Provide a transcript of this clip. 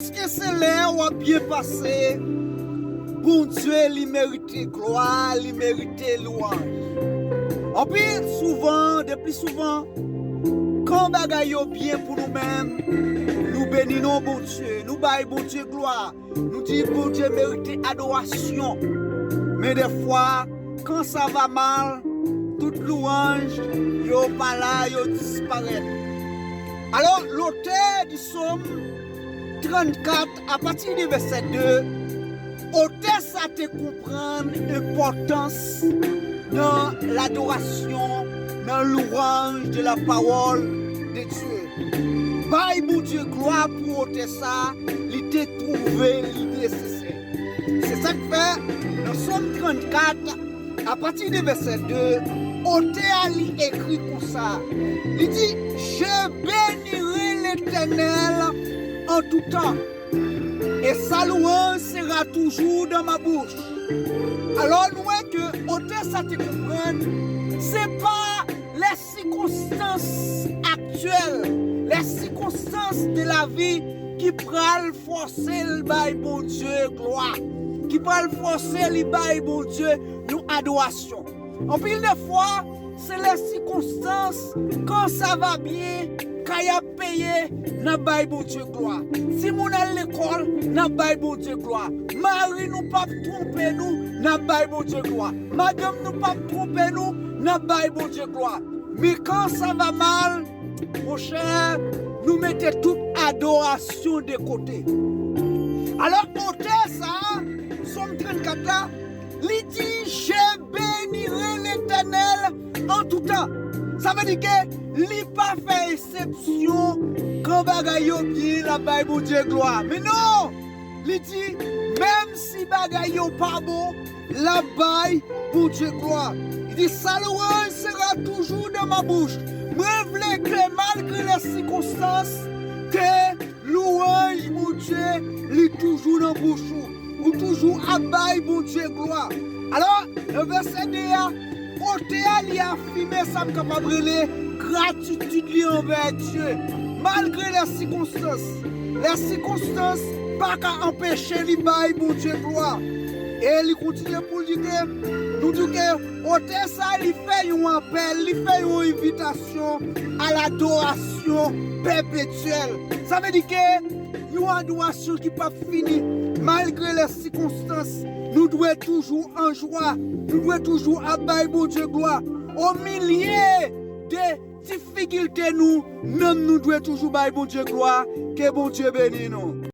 Est-ce que c'est l'air ou a bien passé? Bon Dieu, il mérite gloire, il mérite louange. En plus, souvent, depuis souvent, quand bagaille bien pour nous-mêmes, nous bénissons bon Dieu, nous baillons bon Dieu gloire, nous disons bon Dieu mérite adoration. Mais des fois, quand ça va mal, toute louange, yo pas là, yo disparaît. Alors, l'auteur du psaume 34, à partir du verset 2, auteur ça te comprendre l'importance dans l'adoration, dans louange de la parole de Dieu. Bye mon Dieu, gloire pour auteur ça, il t'a trouvé nécessaire. C'est ça que fait dans Psaume 34, à partir du verset 2, auteur écrit comme ça. Il dit, je bénirai l'Éternel en tout temps, et sa louange sera toujours dans ma bouche. Alors, nous voyons que, auteur ça te comprendre, c'est pas les circonstances actuelles, les circonstances de la vie qui prennent forcer le bail bon Dieu gloire, qui prennent forcer le bail bon Dieu nous adoration. En pile de fois, c'est les circonstances quand ça va bien, quand y a payé, n'a bail bon Dieu gloire. Si mon à l'école, n'a bail bon Dieu gloire. Marie nous pas tromper nous, n'a bail bon Dieu gloire. Madame nous pas tromper nous, n'a bail bon Dieu gloire. Mais quand ça va mal, mon cher, nous mettons toute adoration de côté. Alors, auteur ça, Psaume 34 là, il dit, je bénirai l'Éternel en tout temps. Ça veut dire que il pas fait exception quand bagaille bien la baille bon Dieu gloire. Mais non, il dit, même si bagaille pas bon, la baille bon Dieu gloire. Il dit, sa louange sera toujours dans ma bouche. Moi, je voulais que malgré les circonstances, que louange mon Dieu, est toujours dans la bouche. Ou toujours à baille bon Dieu gloire. Alors, le verset 2, auteur y a affirmé ça capable de gratitude envers Dieu. Malgré les circonstances, pas qu'à empêcher les bail bon Dieu gloire. Et il continue pour dire que nous disons que auteur ça, il fait un appel, il fait une invitation à l'adoration perpétuelle. Ça veut dire que une adoration qui pas finie. Malgré les circonstances, nous devons toujours en joie, nous devons toujours abailler mon Dieu gloire. Au milieu des difficultés, nous devons toujours abailler mon Dieu gloire. Que bon Dieu bénisse nous.